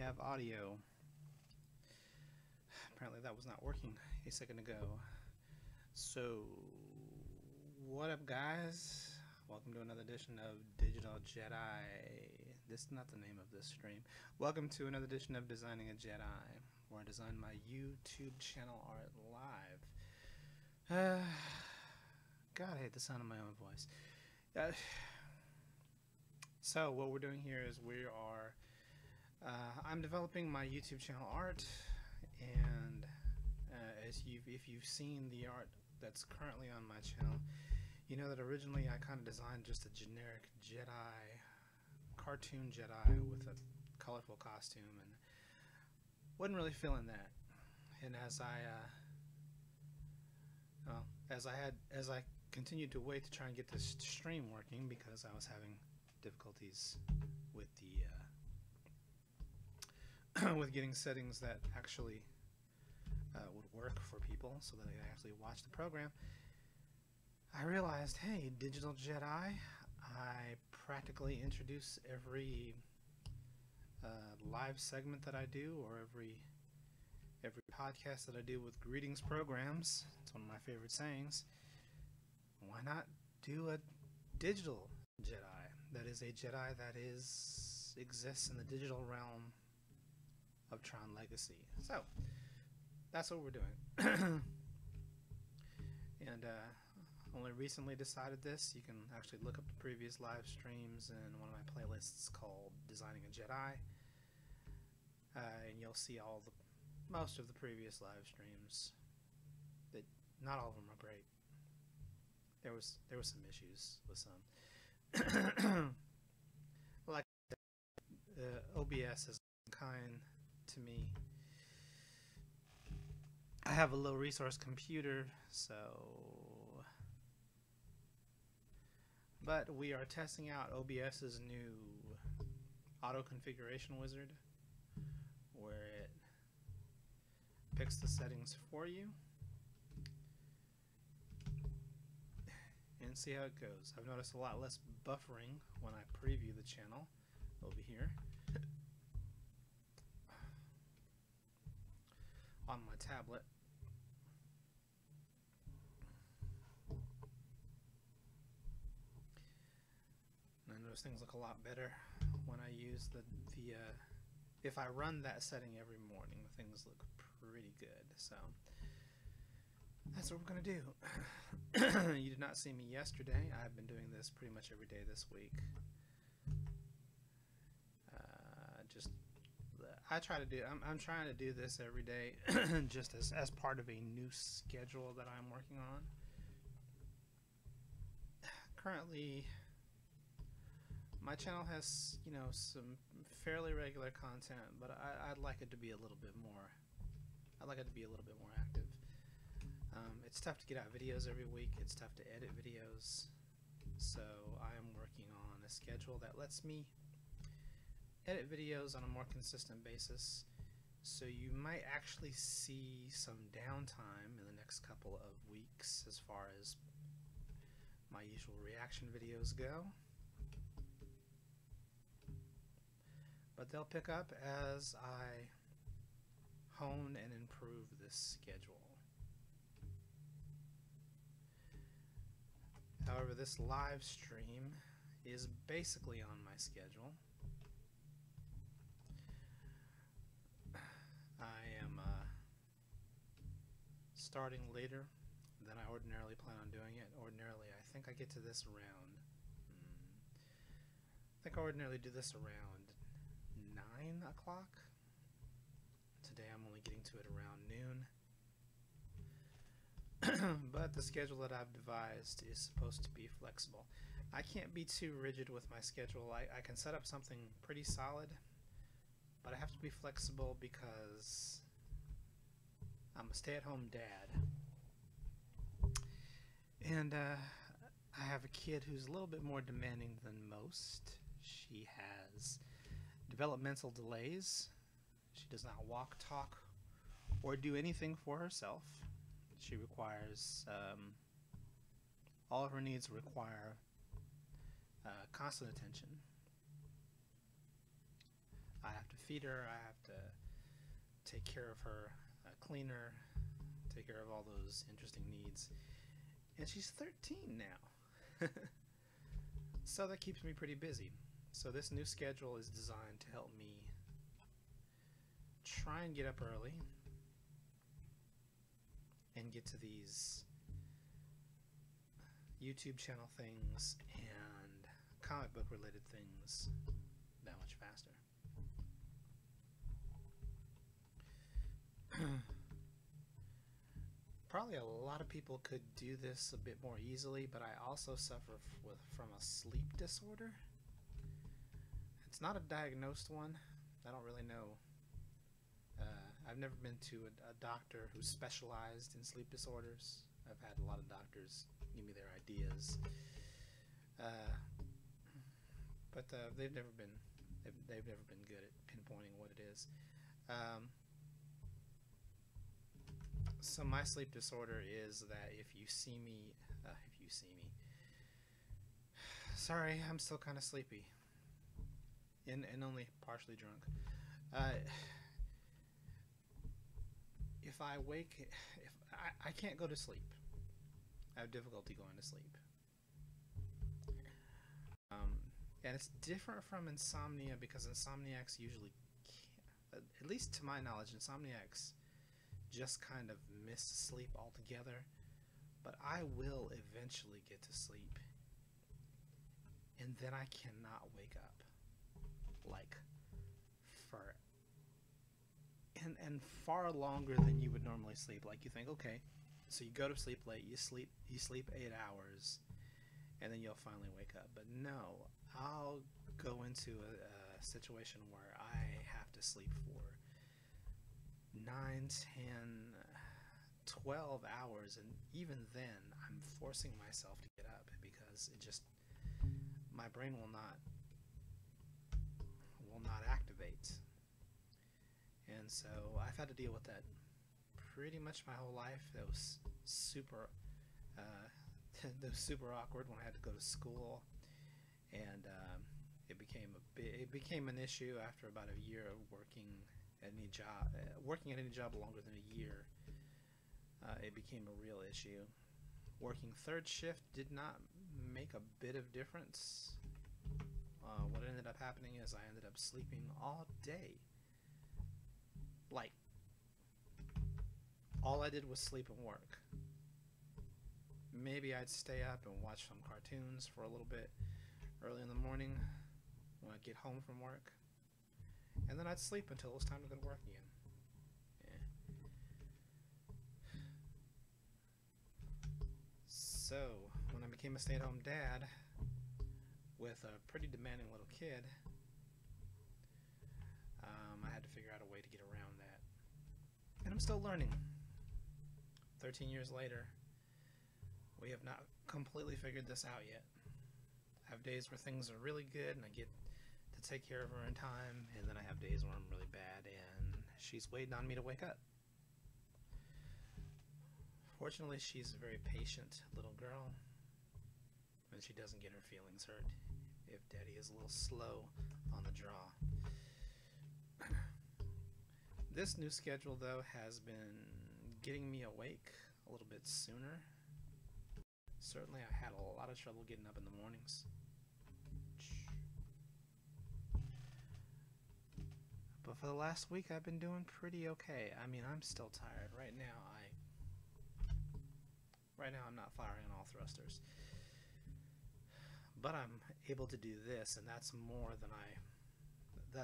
have audio. Apparently that was not working a second ago. So, what up, guys? Welcome to another edition of Digital Jedi. This is not the name of this stream. Welcome to another edition of Designing a Jedi, where I design my YouTube channel art live. God, I hate the sound of my own voice. So what we're doing here is I'm developing my YouTube channel art, and if you've seen the art that's currently on my channel, you know that originally I kind of designed just a generic Jedi, cartoon Jedi with a colorful costume, and wasn't really feeling that. And as I continued to wait to try and get this stream working, because I was having difficulties with the with getting settings that actually would work for people so that they could actually watch the program, I realized, hey, Digital Jedi, I practically introduce every live segment that I do, or every podcast that I do with greetings programs. It's one of my favorite sayings. Why not do a digital Jedi? That is a Jedi that exists in the digital realm of Tron Legacy. So that's what we're doing. And only recently decided this. You can actually look up the previous live streams in one of my playlists called Designing a Jedi, and you'll see most of the previous live streams. That not all of them are great. There was some issues with some. Like OBS is kind to me. I have a low resource computer, but we are testing out OBS's new auto configuration wizard, where it picks the settings for you, and see how it goes. I've noticed a lot less buffering when I preview the channel over here on my tablet. And I notice things look a lot better when I use if I run that setting every morning, things look pretty good. So that's what we're going to do. You did not see me yesterday. I've been doing this pretty much every day this week. I'm trying to do this every day just as part of a new schedule that I'm working on. Currently, my channel has, some fairly regular content, but I'd like it to be a little bit more. I'd like it to be a little bit more active. It's tough to get out videos every week. It's tough to edit videos. So I am working on a schedule that lets me edit videos on a more consistent basis. So you might actually see some downtime in the next couple of weeks as far as my usual reaction videos go. But they'll pick up as I hone and improve this schedule. However, this live stream is basically on my schedule. I am starting later than I ordinarily plan on doing it. Ordinarily, I think I get to this around. I think I ordinarily do this around 9 o'clock. Today I'm only getting to it around noon. But the schedule that I've devised is supposed to be flexible. I can't be too rigid with my schedule. I can set up something pretty solid, but I have to be flexible because I'm a stay-at-home dad. And I have a kid who's a little bit more demanding than most. She has developmental delays. She does not walk, talk, or do anything for herself. She requires, all of her needs require constant attention. I have to feed her, I have to take care of her, clean her, take care of all those interesting needs. And she's 13 now. So that keeps me pretty busy. So this new schedule is designed to help me try and get up early and get to these YouTube channel things and comic book related things that much faster. Probably a lot of people could do this a bit more easily, but I also suffer from a sleep disorder. It's not a diagnosed one. I don't really know. I've never been to a doctor who specialized in sleep disorders. I've had a lot of doctors give me their ideas, but they've never been good at pinpointing what it is. So my sleep disorder is that if you see me, sorry, I'm still kind of sleepy and only partially drunk. If I wake, if I can't go to sleep, I have difficulty going to sleep. And it's different from insomnia because insomniacs usually can't, at least to my knowledge, insomniacs just kind of miss sleep altogether. But I will eventually get to sleep, and then I cannot wake up, like, for and far longer than you would normally sleep. Like, you think, okay, so you go to sleep late, you sleep 8 hours, and then you'll finally wake up. But no, I'll go into a situation where I have to sleep for 9, 10, 12 hours, and even then I'm forcing myself to get up because it just, my brain will not activate. And so I've had to deal with that pretty much my whole life. That was super awkward when I had to go to school, and it became an issue after about a year of working at any job longer than a year. It became a real issue. Working third shift did not make a bit of difference. What ended up happening is I ended up sleeping all day. Like, all I did was sleep and work. Maybe I'd stay up and watch some cartoons for a little bit early in the morning when I'd get home from work, and then I'd sleep until it was time to go to work again. Yeah. So when I became a stay-at-home dad with a pretty demanding little kid, I had to figure out a way to get around that. And I'm still learning. 13 years later, we have not completely figured this out yet. I have days where things are really good and I get to take care of her in time, and then I have days where I'm really bad and she's waiting on me to wake up. Fortunately, she's a very patient little girl, and she doesn't get her feelings hurt if Daddy is a little slow on the draw. This new schedule, though, has been getting me awake a little bit sooner. Certainly, I had a lot of trouble getting up in the mornings. But for the last week, I've been doing pretty okay. I mean, I'm still tired. Right now, I'm not firing on all thrusters. But I'm able to do this, and that's more than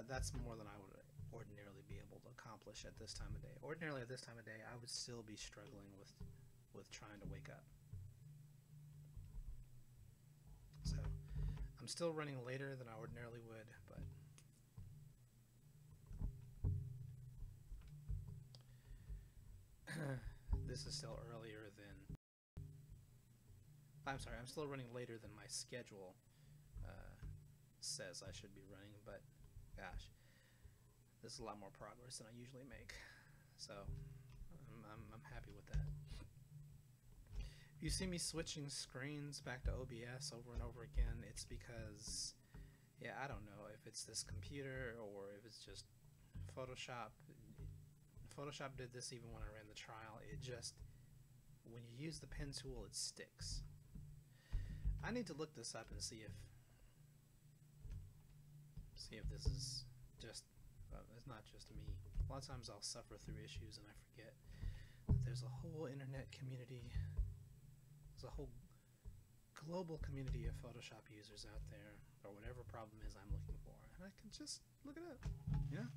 that's more than I would ordinarily be able to accomplish at this time of day. Ordinarily at this time of day, I would still be struggling with trying to wake up. So I'm still running later than I ordinarily would, but this is still earlier than, I'm sorry, I'm still running later than my schedule says I should be running, but gosh, this is a lot more progress than I usually make, so I'm happy with that. If you see me switching screens back to OBS over and over again, it's because, yeah, I don't know if it's this computer or if it's just Photoshop did this even when I ran the trial. It just, when you use the pen tool, it sticks. I need to look this up and see if this is just, it's not just me. A lot of times I'll suffer through issues and I forget that there's a whole internet community, there's a whole global community of Photoshop users out there, or whatever problem is I'm looking for, and I can just look it up, you know?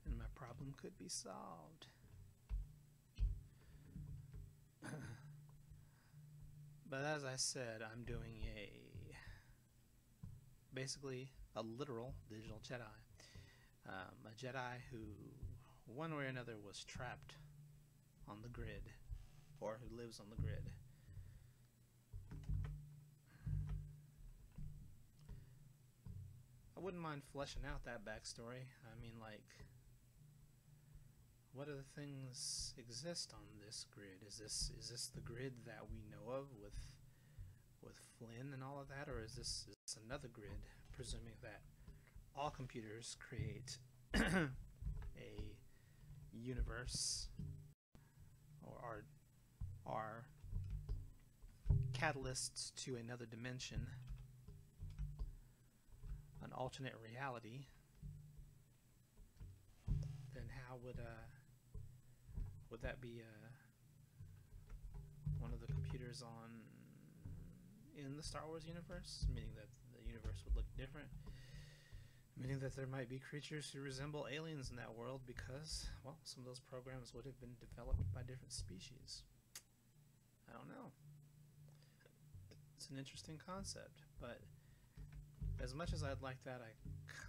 And my problem could be solved. But as I said, I'm doing basically a literal digital Jedi. A Jedi who, one way or another, was trapped on the grid, or who lives on the grid. I wouldn't mind fleshing out that backstory. I mean, like, what other things exist on this grid? Is this the grid that we know of with Flynn and all of that, or is this another grid, presuming that all computers create a universe, or are catalysts to another dimension, an alternate reality? Then how would that be one of the computers in the Star Wars universe, meaning that the universe would look different, meaning that there might be creatures who resemble aliens in that world because, well, some of those programs would have been developed by different species. I don't know. It's an interesting concept, but as much as I'd like that, I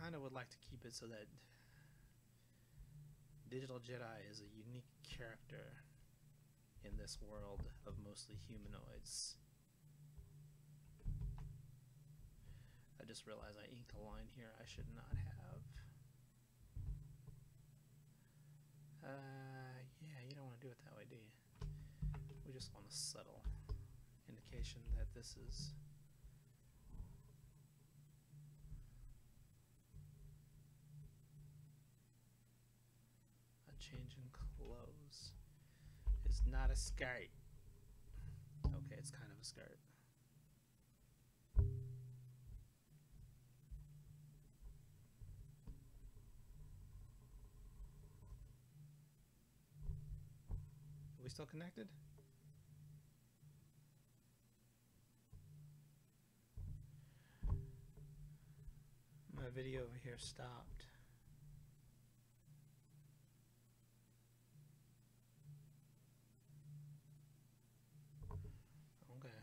kind of would like to keep it so that Digital Jedi is a unique character in this world of mostly humanoids. I just realized I inked a line here I should not have. Yeah, you don't want to do it that way, do you? We just want a subtle indication that this is a change in clothes. It's not a skirt. Okay, it's kind of a skirt. Are we still connected? My video over here stopped. Okay.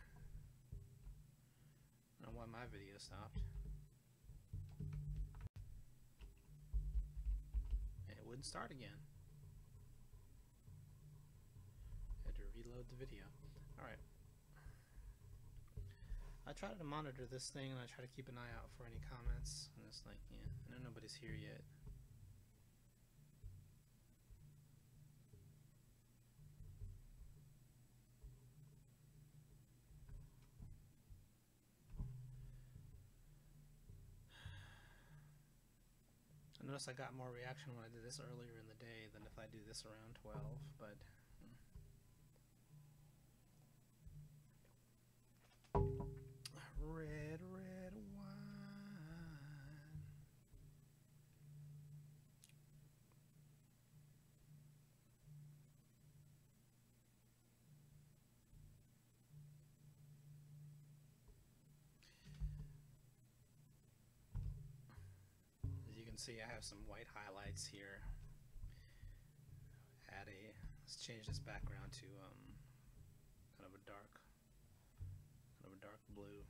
I don't know why my video stopped. And it wouldn't start again. Had to reload the video. Alright. I try to monitor this thing and I try to keep an eye out for any comments. And it's like, yeah, I know nobody's here yet. I noticed I got more reaction when I did this earlier in the day than if I do this around 12, but red wine. As you can see, I have some white highlights here. Let's change this background to kind of a dark blue.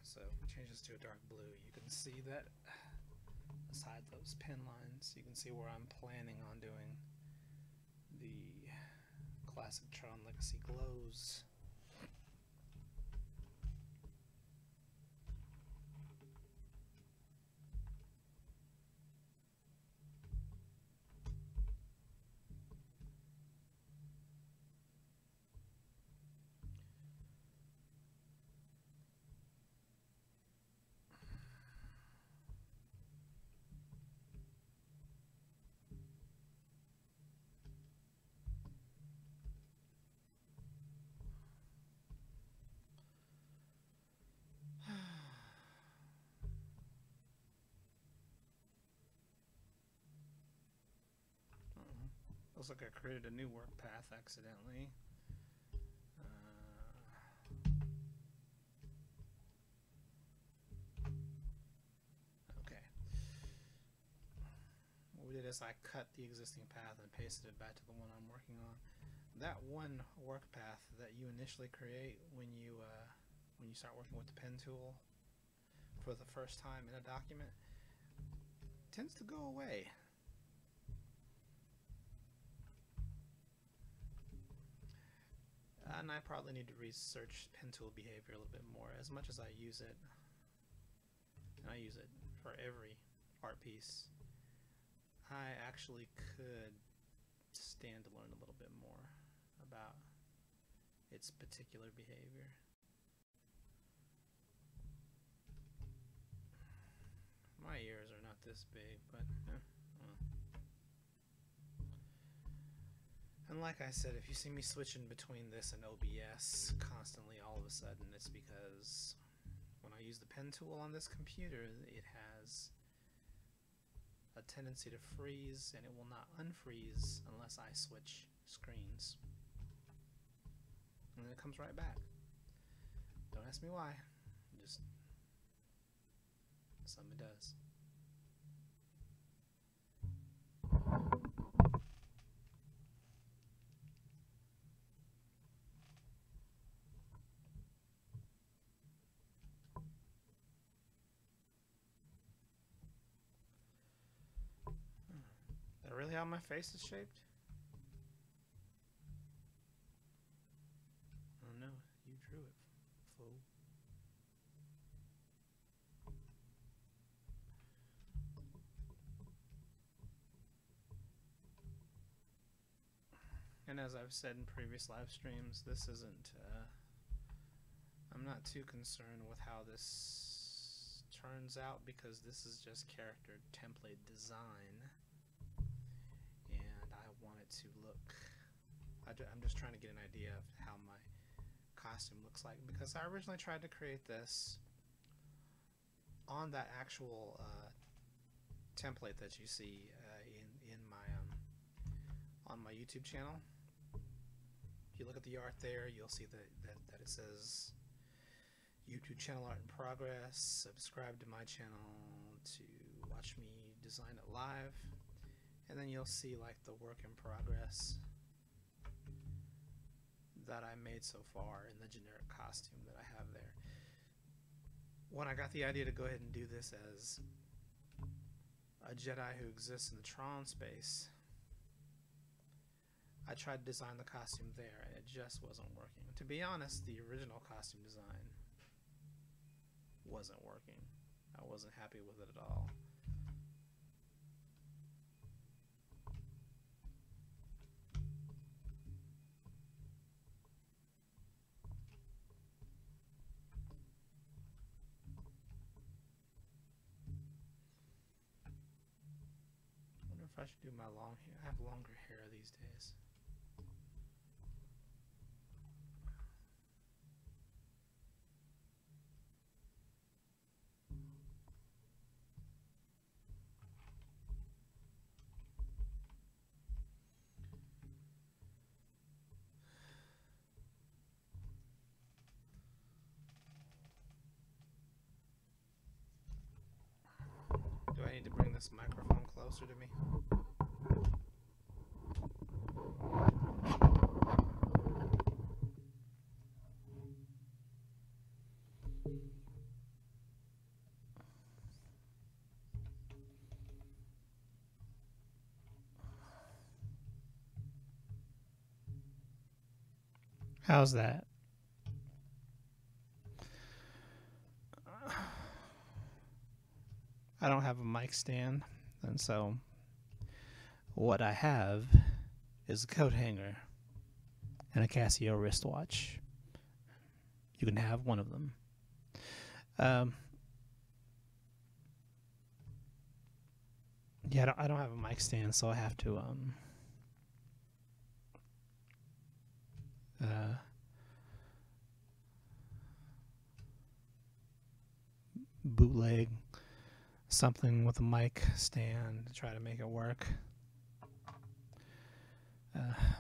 So if we change this to a dark blue, you can see that aside those pen lines, you can see where I'm planning on doing the classic Tron Legacy glows. looks like I created a new work path accidentally. Okay. What we did is I cut the existing path and pasted it back to the one I'm working on. That one work path that you initially create when you start working with the pen tool for the first time in a document tends to go away. And I probably need to research pen tool behavior a little bit more. As much as I use it, and I use it for every art piece, I actually could stand to learn a little bit more about its particular behavior. My ears are not this big, but and like I said, if you see me switching between this and OBS constantly all of a sudden, it's because when I use the pen tool on this computer, it has a tendency to freeze, and it will not unfreeze unless I switch screens. And then it comes right back. Don't ask me why. Just something it does. Is that really how my face is shaped? Oh no, you drew it, fool. And as I've said in previous live streams, this isn't, I'm not too concerned with how this turns out, because this is just character template design, and I want it to look, I'm just trying to get an idea of how my costume looks like, because I originally tried to create this on that actual template that you see in my on my YouTube channel. If you look at the art there, you'll see that it says YouTube channel art in progress. Subscribe to my channel to watch me design it live, and then you'll see like the work in progress that I made so far in the generic costume that I have there. When I got the idea to go ahead and do this as a Jedi who exists in the Tron space, I tried to design the costume there, and it just wasn't working. To be honest, the original costume design wasn't working. I wasn't happy with it at all. I wonder if I should do my long hair. I have longer hair these days. Do I need to bring this microphone closer to me? How's that? I don't have a mic stand, and so what I have is a coat hanger and a Casio wristwatch. You can have one of them. Yeah, I don't have a mic stand, so I have to bootleg something with a mic stand to try to make it work.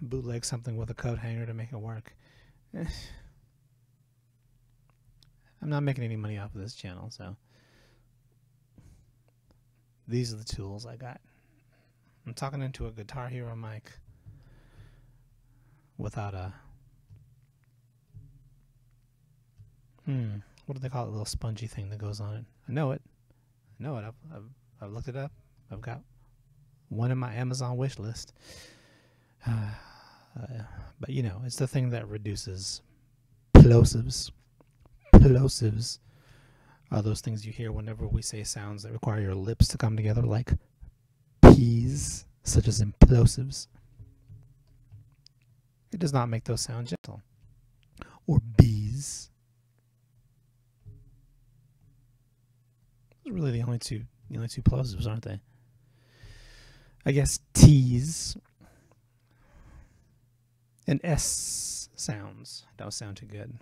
bootleg something with a coat hanger to make it work. I'm not making any money off of this channel, so these are the tools I got. I'm talking into a Guitar Hero mic without a what do they call it? A little spongy thing that goes on it. I know it. I've looked it up. I've got one in my Amazon wish list. But you know, it's the thing that reduces plosives. Plosives are those things you hear whenever we say sounds that require your lips to come together, like P's, such as implosives. It does not make those sound gentle. Or B's. Those are really the only two plosives, aren't they? I guess T's and S sounds don't sound too good.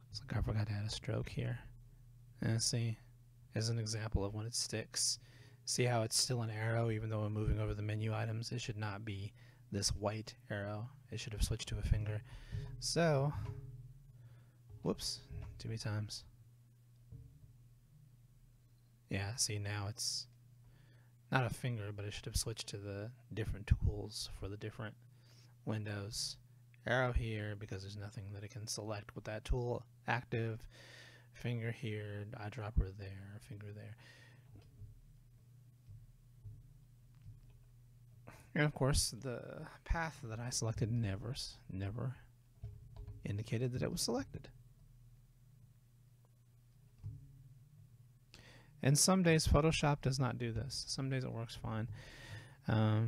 Looks like I forgot to add a stroke here. And see, as an example of when it sticks. See how it's still an arrow even though I'm moving over the menu items? It should not be this white arrow. It should have switched to a finger. So, whoops, too many times. Yeah, see, now it's not a finger, but it should have switched to the different tools for the different windows. Arrow here because there's nothing that it can select with that tool active. Finger here, eyedropper there, finger there. And of course, the path that I selected never indicated that it was selected. And some days Photoshop does not do this. Some days it works fine. I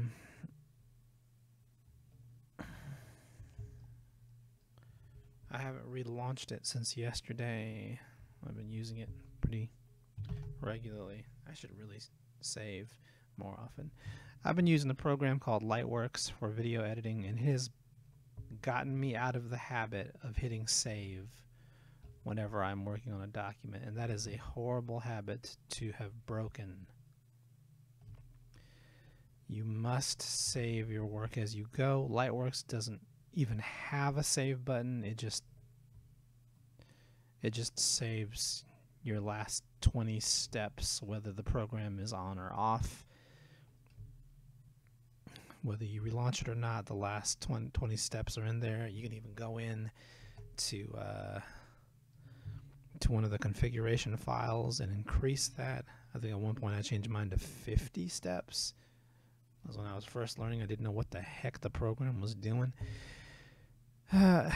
haven't relaunched it since yesterday. I've been using it pretty regularly. I should really save more often. I've been using a program called Lightworks for video editing, and it has gotten me out of the habit of hitting save whenever I'm working on a document, and that is a horrible habit to have broken. You must save your work as you go. Lightworks doesn't even have a save button. It just saves your last 20 steps, whether the program is on or off. Whether you relaunch it or not, the last 20 steps are in there. You can even go in to one of the configuration files and increase that. I think at one point I changed mine to 50 steps. That was when I was first learning. I didn't know what the heck the program was doing. Yeah,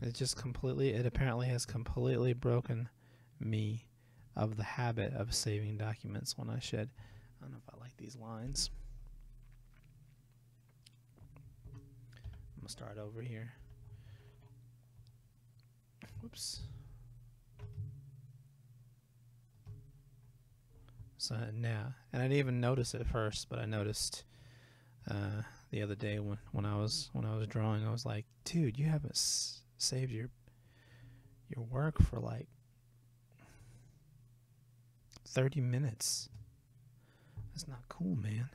it apparently has completely broken me of the habit of saving documents when I should. I don't know if I like these lines. I'm gonna start over here. Whoops. So now, and I didn't even notice it at first, but I noticed the other day when I was drawing, I was like, dude, you haven't saved your work for like 30 minutes. That's not cool, man.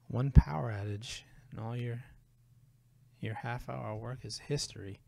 One power outage and all your half-hour work is history.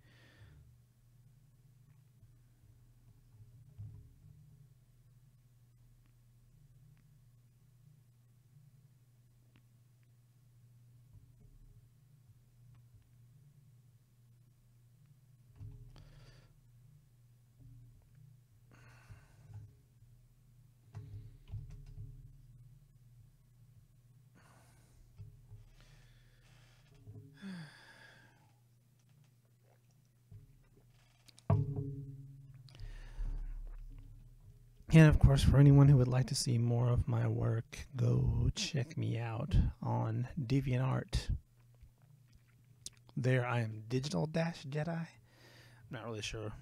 And of course, for anyone who would like to see more of my work, go check me out on DeviantArt. There I am Digital-Jedi. I'm not really sure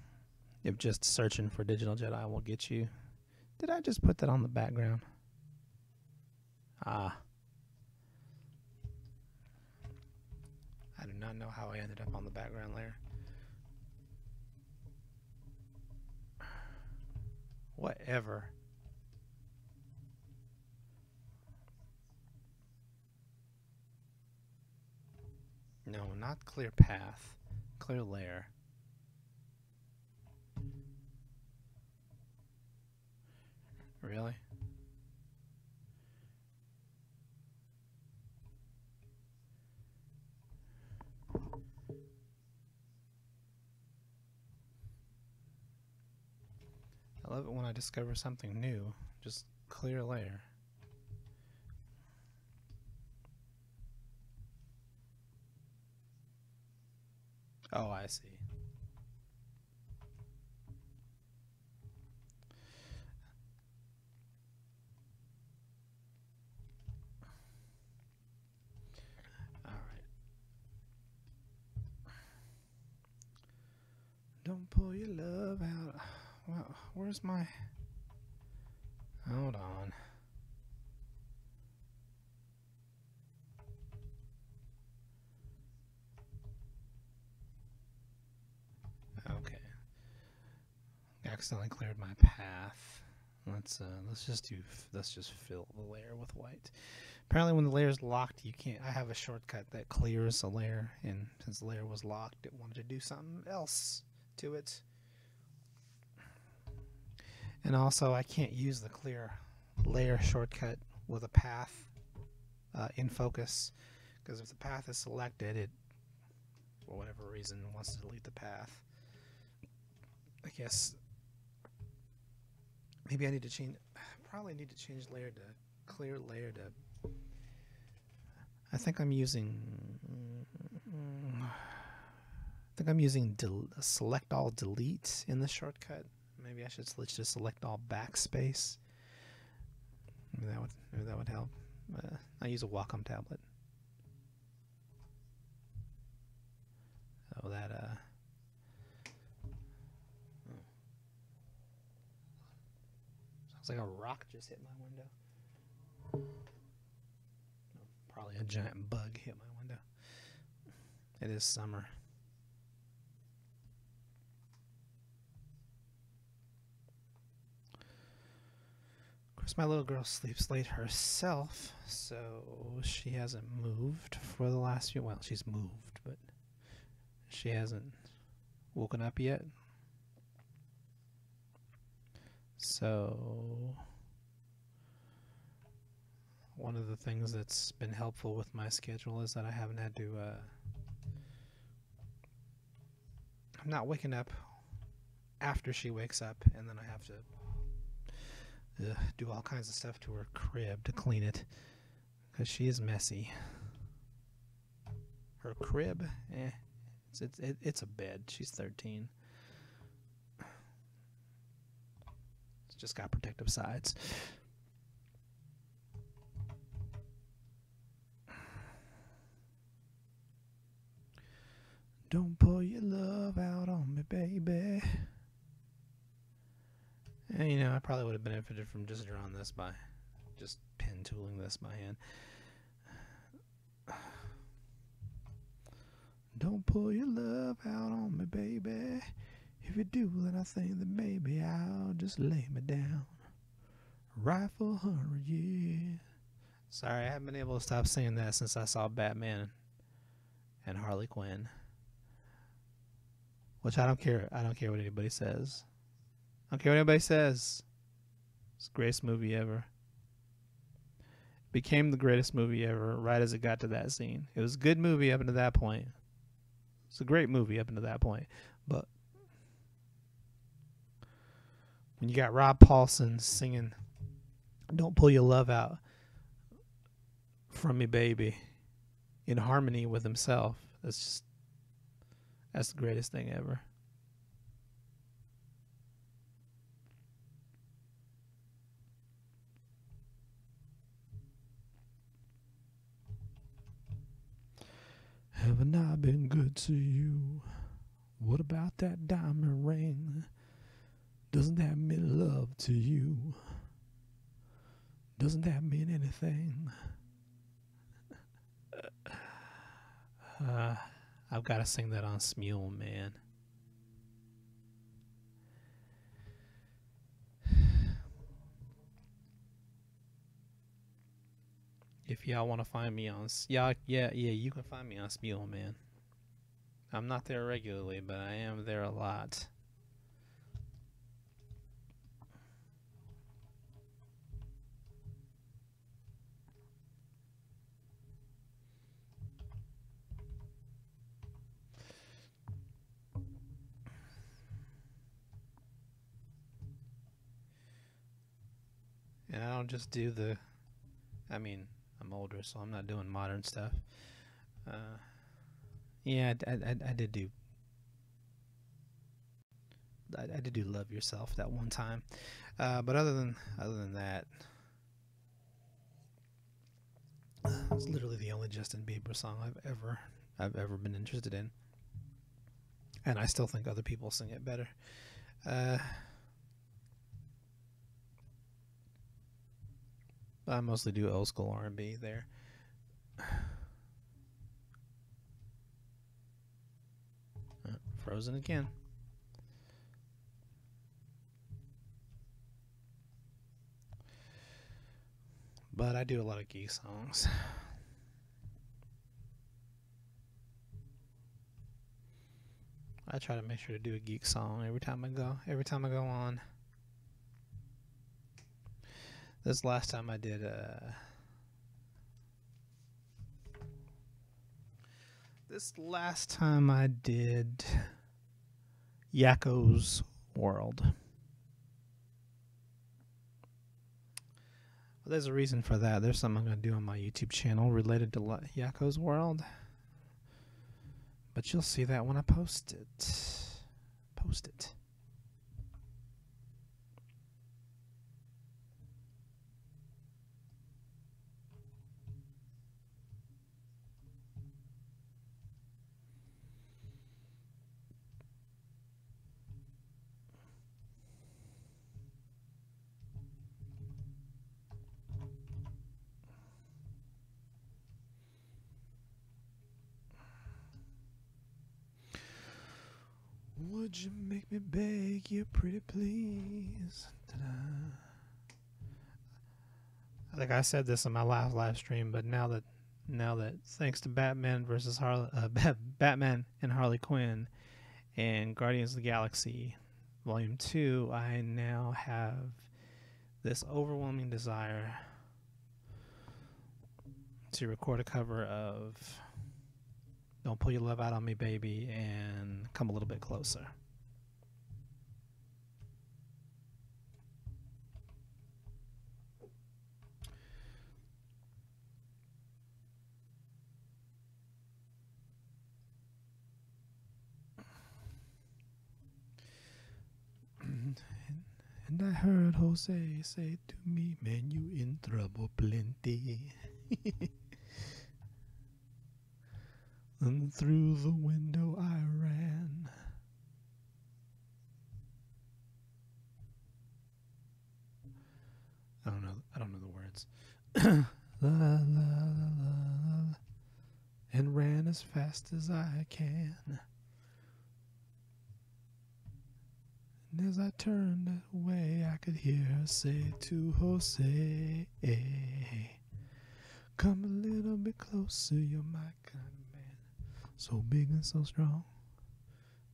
if just searching for Digital Jedi will get you. Did I just put that on the background? Ah. not know how I ended up on the background layer. Whatever. No, not clear path. Clear layer. Really? I love it when I discover something new. Just clear layer. Oh, I see. All right. Don't pull your love out. Well, where's my... Hold on. Okay. Accidentally cleared my path. Let's just fill the layer with white. Apparently when the layer is locked, you can't... I have a shortcut that clears a layer, and since the layer was locked, it wanted to do something else to it. And also, I can't use the clear layer shortcut with a path in focus, because if the path is selected, it, for whatever reason, wants to delete the path. I guess maybe I need to change. Probably need to change layer to clear layer to. I think I'm using. Select all delete in the shortcut. Maybe I should just select all backspace. Maybe that would help. I use a Wacom tablet. Oh, that sounds like a rock just hit my window. Probably a giant bug hit my window. It is summer. Of course, my little girl sleeps late herself, so she hasn't moved for the last few... Well, she's moved, but she hasn't woken up yet. So one of the things that's been helpful with my schedule is that I haven't had to... I'm not waking up after she wakes up, and then I have to do all kinds of stuff to her crib to clean it, because she is messy. Her crib, it's a bed. She's 13. It's just got protective sides. Don't pull your love out on me, baby. And, you know, I probably would have benefited from just drawing this by, just pen tooling this by hand. Don't pull your love out on me, baby. If you do, then I think that maybe I'll just lay me down. Right for 100 years. Sorry, I haven't been able to stop saying that since I saw Batman and Harley Quinn. Which I don't care. I don't care what anybody says. I don't care what anybody says. It's the greatest movie ever. Became the greatest movie ever right as it got to that scene. It was a good movie up until that point. It's a great movie up until that point. But when you got Rob Paulson singing Don't Pull Your Love Out from Me, Baby, in harmony with himself, that's the greatest thing ever. Haven't I been good to you? What about that diamond ring? Doesn't that mean love to you? Doesn't that mean anything? I've got to sing that on Smule, man. If y'all want to find me on, yeah, you can find me on Smule, man. I'm not there regularly, but I am there a lot. And I don't just do the, I mean, I'm older, so I'm not doing modern stuff. Yeah, I did do. I did do Love Yourself that one time, but other than that, it's literally the only Justin Bieber song I've ever been interested in, and I still think other people sing it better. I mostly do old school R&B there. Frozen again. But I do a lot of geek songs. I try to make sure to do a geek song every time I go on. This last time I did Yakko's World. Well, there's a reason for that. There's something I'm going to do on my YouTube channel related to Yakko's World. But you'll see that when I post it. Would you make me beg you pretty please? Ta-da. I think I said this in my last live stream, but now that thanks to Batman versus Batman and Harley Quinn and Guardians of the Galaxy Volume 2, I now have this overwhelming desire to record a cover of Don't Pull Your Love Out on Me, Baby, and Come a Little Bit Closer. And I heard Jose say to me, man, you in trouble plenty. And through the window I ran. I don't know the words. La, la, la, la, and ran as fast as I can. And as I turned away, I could hear her say to Jose, come a little bit closer, you're my kind of man, so big and so strong.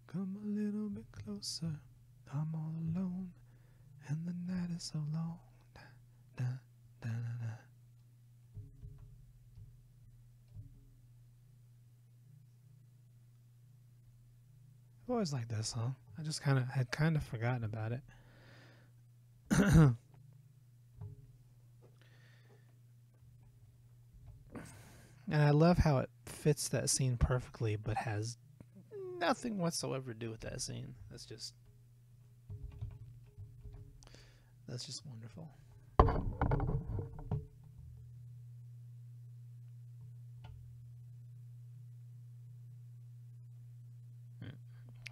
Come a little bit closer, I'm all alone, and the night is so long. Da, da, da, da. I've always liked that song. I just had kind of forgotten about it. And I love how it fits that scene perfectly, but has nothing whatsoever to do with that scene. That's just wonderful.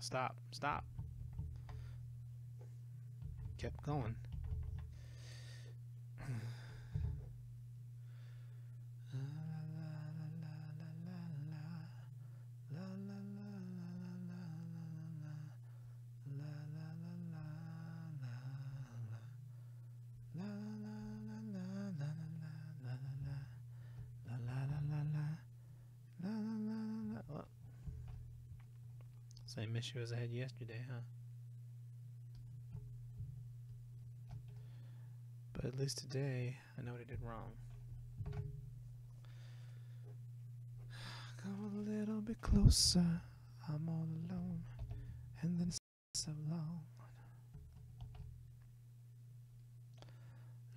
Stop. Kept going. La la la la la la la la Same issue as I had yesterday, huh? But at least today, I know what I did wrong. Come a little bit closer, I'm all alone, and then so long.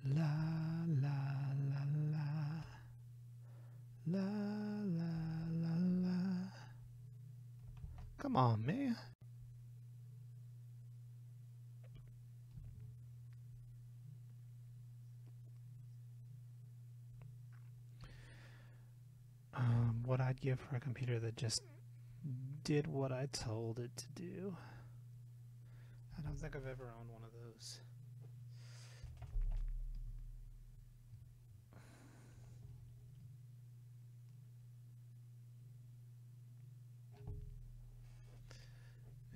La la la la, la la la la. Come on, man. What I'd give for a computer that just did what I told it to do. I don't think I've ever owned one of those.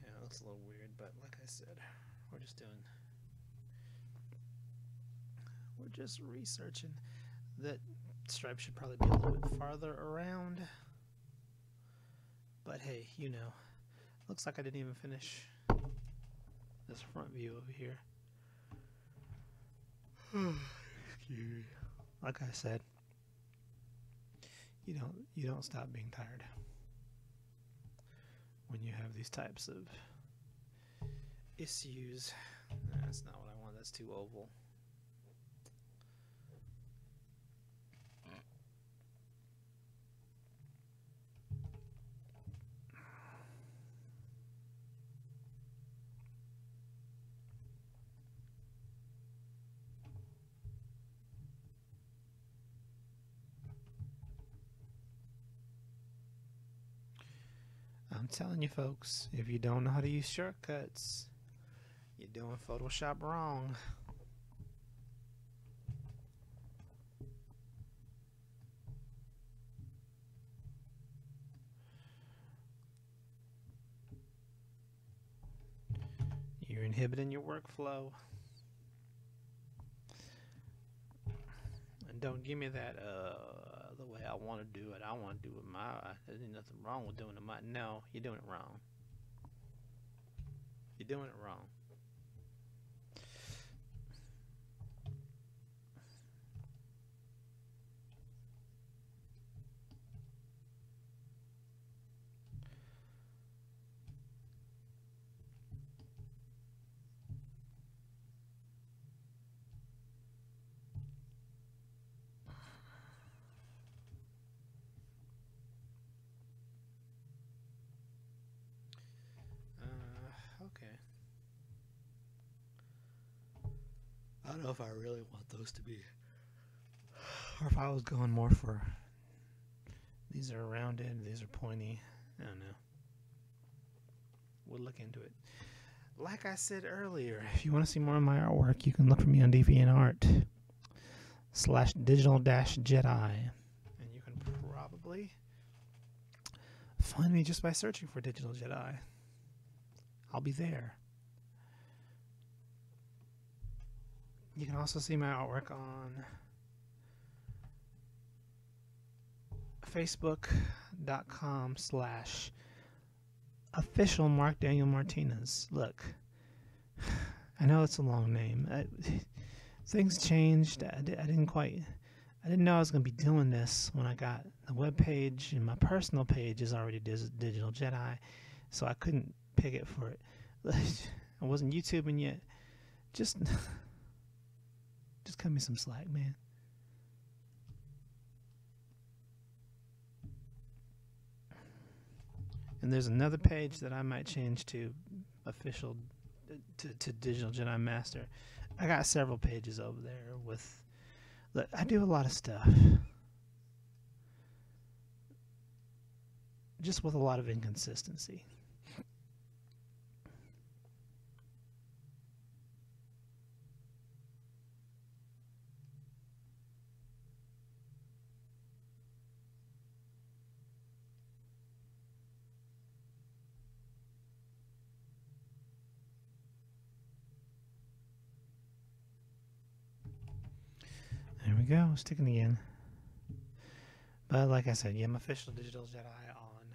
Yeah, it looks a little weird, but like I said, we're just researching. That stripe should probably be a little bit farther around. But hey, you know, looks like I didn't even finish this front view over here. Excuse me. Like I said, you don't stop being tired when you have these types of issues. That's not what I want. That's too oval. I'm telling you folks, if you don't know how to use shortcuts, you're doing Photoshop wrong. You're inhibiting your workflow. And don't give me that the way I want to do it. I want to do it there's nothing wrong with doing it my. No, you're doing it wrong. You're doing it wrong. Okay. I don't know if I really want those to be, or if I was going more for, these are rounded, these are pointy. I don't know. We'll look into it. Like I said earlier, if you want to see more of my artwork, you can look for me on DeviantArt/digital-Jedi. And you can probably find me just by searching for Digital Jedi. I'll be there. You can also see my artwork on Facebook.com/official Mark Daniel Martinez. Look, I know it's a long name. Things changed. I didn't know I was going to be doing this when I got the web page, and my personal page is already Digital Jedi, so I couldn't pick it for it. I wasn't YouTubing yet. Just cut me some slack, man. And there's another page that I might change to official to Digital Jedi Master. I got several pages over there with. Look, I do a lot of stuff, just with a lot of inconsistency. There we go, sticking again. But like I said, yeah, I'm official Digital Jedi on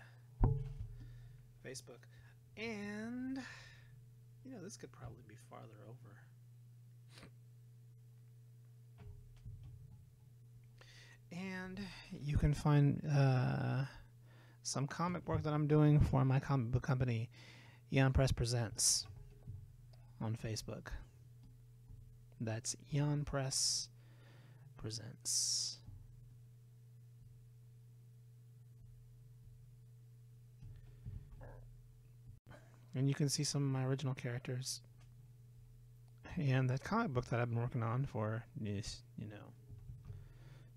Facebook. And, you know, this could probably be farther over. And you can find some comic work that I'm doing for my comic book company, Yon Press Presents, on Facebook. That's Yon Press Presents. And you can see some of my original characters. And that comic book that I've been working on for, is, you know,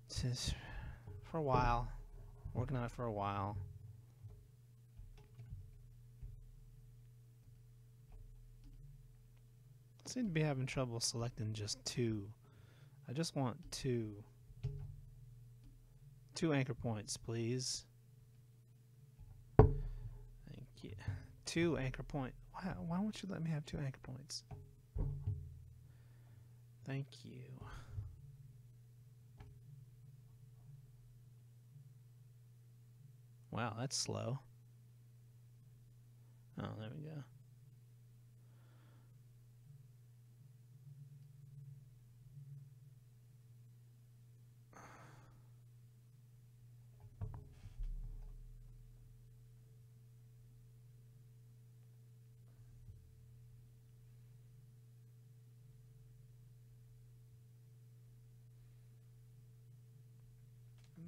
since for a while. Working on it for a while. I seem to be having trouble selecting just two. I just want two. 2 anchor points, please. Thank you. 2 anchor point. Why won't you let me have 2 anchor points? Thank you. Wow, that's slow. Oh, there we go.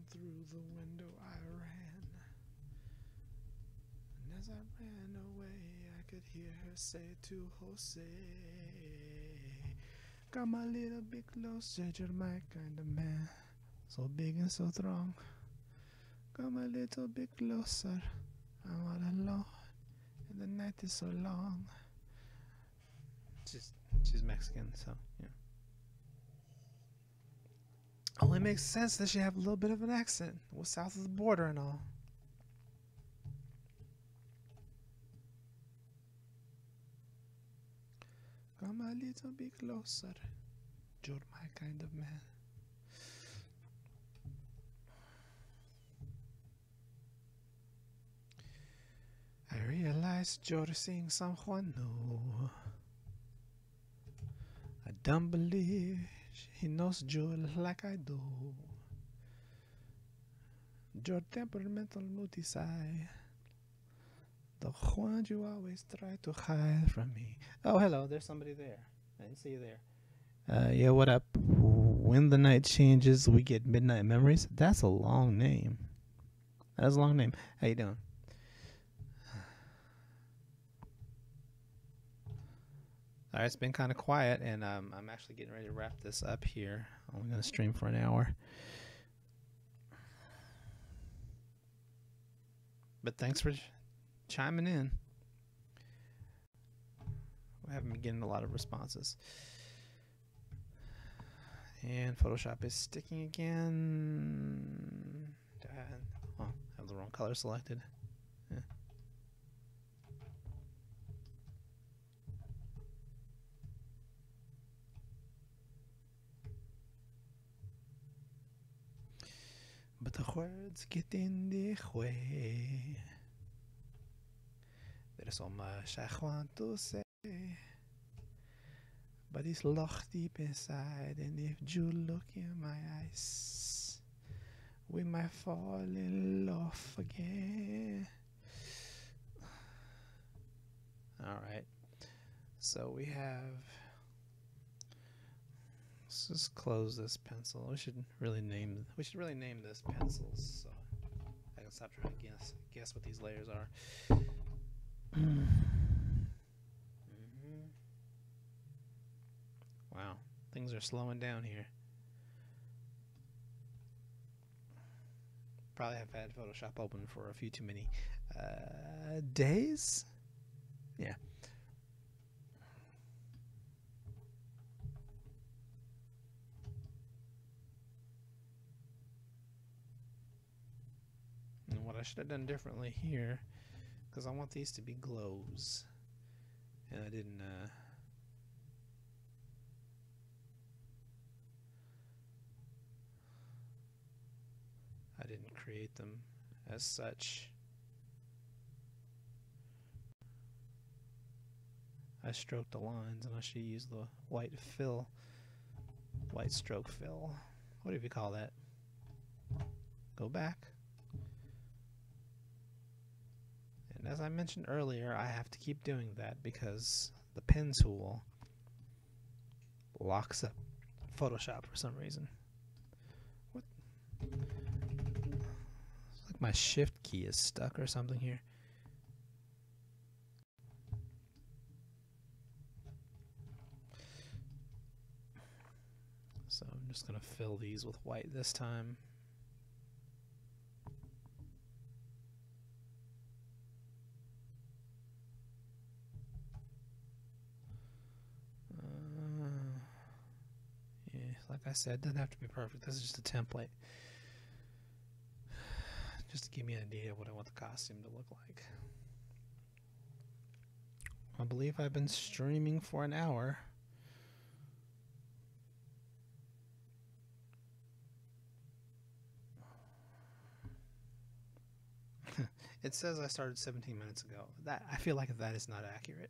Through the window I ran, and as I ran away I could hear her say to Jose, come a little bit closer, you're my kind of man, so big and so strong. Come a little bit closer, I'm all alone, and the night is so long. She's Mexican, so yeah. Only makes sense that she have a little bit of an accent. We're south of the border and all. Come a little bit closer. You're my kind of man. I realized you're seeing someone new. I don't believe he knows you like I do. Your temperamental moody side, the one you always try to hide from me. Oh, hello, there's somebody there. I didn't see you there. Yeah, what up? When the night changes, we get midnight memories. That's a long name. That's a long name. How you doing? All right, it's been kind of quiet, and I'm actually getting ready to wrap this up here. I'm going to stream for an hour. But thanks for chiming in. We haven't been getting a lot of responses. And Photoshop is sticking again. Oh, I have the wrong color selected. Yeah. But the words get in the way. There's so much I want to say, but it's locked deep inside. And if you look in my eyes, we might fall in love again. All right. So we have. Let's just close this pencil. We should really name this pencils, so I can stop trying to guess what these layers are. Wow, things are slowing down here. Probably have had Photoshop open for a few too many days. Yeah. And what I should have done differently here, because I want these to be glows, and I didn't create them as such. I stroked the lines, and I should use the white fill, white stroke fill. What do you call that? Go back. And as I mentioned earlier, I have to keep doing that because the pen tool locks up Photoshop for some reason. What? It's like my shift key is stuck or something here. So I'm just going to fill these with white this time. Like I said, it doesn't have to be perfect. This is just a template. Just to give me an idea of what I want the costume to look like. I believe I've been streaming for an hour. It says I started 17 minutes ago. I feel like that is not accurate.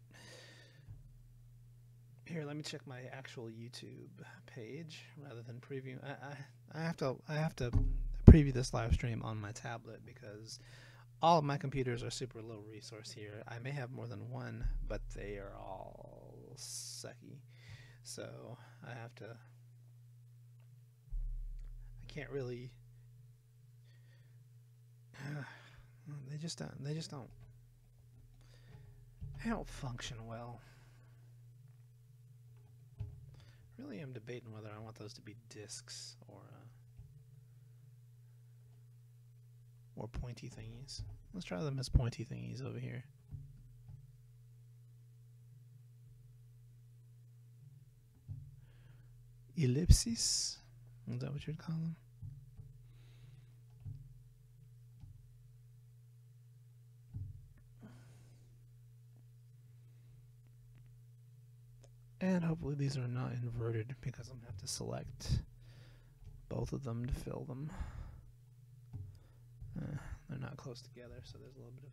Here, let me check my actual YouTube page rather than preview. I have to preview this live stream on my tablet because all of my computers are super low resource here. I may have more than one, but they are all sucky. So I can't really. They don't function well. Really am debating whether I want those to be discs or pointy thingies. Let's try them as pointy thingies over here. Ellipses? Is that what you'd call them? And hopefully these are not inverted because I'm going to have to select both of them to fill them. They're not close together, so there's a little bit of